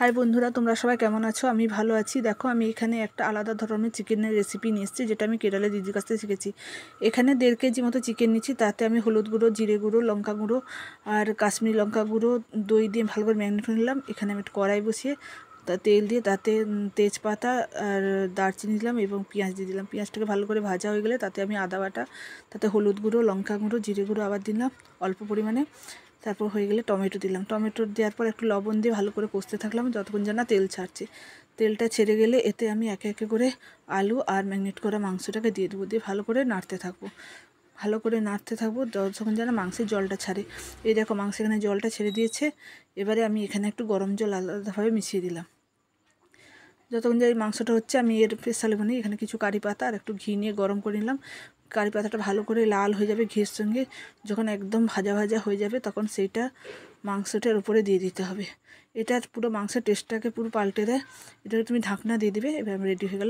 High বন্ধুরা, তোমরা সবাই কেমন আছো? আমি ভালো আছি। দেখো, আমি এখানে একটা আলাদা ধরনের চিকেনের রেসিপি নিয়ে এসেছি, যেটা আমি কেরালা দিদির কাছ থেকে শিখেছি। এখানে 1.5 কেজি মতো চিকেন নিচ্ছি। তাতে আমি হলুদ গুঁড়ো, জিরে গুঁড়ো, লঙ্কা গুঁড়ো আর কাশ্মীরি লঙ্কা গুঁড়ো, দই দিয়ে ভালো করে ম্যারিনেট করে নিলাম। এখানে আমি একটা কড়াই বসিয়ে তেল দিয়ে তাতে তেজপাতা আর দারচিনি দিলাম এবং পেঁয়াজ দিয়ে দিলাম। পেঁয়াজটাকে ভালো করে ভাজা হয়ে গেলে তাতে আমি আদা বাটা, তাতে হলুদ গুঁড়ো, লঙ্কা গুঁড়ো, জিরে গুঁড়ো আবার দিলাম অল্প পরিমাণে। তারপর হয়ে গেলে টমেটো দিলাম। টমেটো দেওয়ার পর একটু লবণ দিয়ে ভালো করে কষতে থাকলাম যতক্ষণ যেন তেল ছাড়ছে। তেলটা ছেড়ে গেলে এতে আমি একে একে করে আলু আর ম্যারিনেট করা মাংসটাকে দিয়ে দেবো। দিয়ে ভালো করে নাড়তে থাকবো, ভালো করে নাড়তে থাকবো যতক্ষণ যেন মাংসের জলটা ছাড়ে। এই দেখো, মাংস এখানে জলটা ছেড়ে দিয়েছে। এবারে আমি এখানে একটু গরম জল আলাদাভাবে মিশিয়ে দিলাম। যতক্ষণ যে এই মাংসটা হচ্ছে, আমি এর স্পেশাল বানিয়ে এখানে কিছু কারি পাতা আর একটু ঘি নিয়ে গরম করে নিলাম। কারি পাতাটা ভালো করে লাল হয়ে যাবে ঘির সঙ্গে। যখন একদম ভাজা ভাজা হয়ে যাবে তখন সেইটা মাংসটার উপরে দিয়ে দিতে হবে। এটা পুরো মাংসের টেস্টটাকে পুরো পাল্টে দেয়। এটাকে তুমি ঢাকনা দিয়ে দিবে। এবার রেডি হয়ে গেল।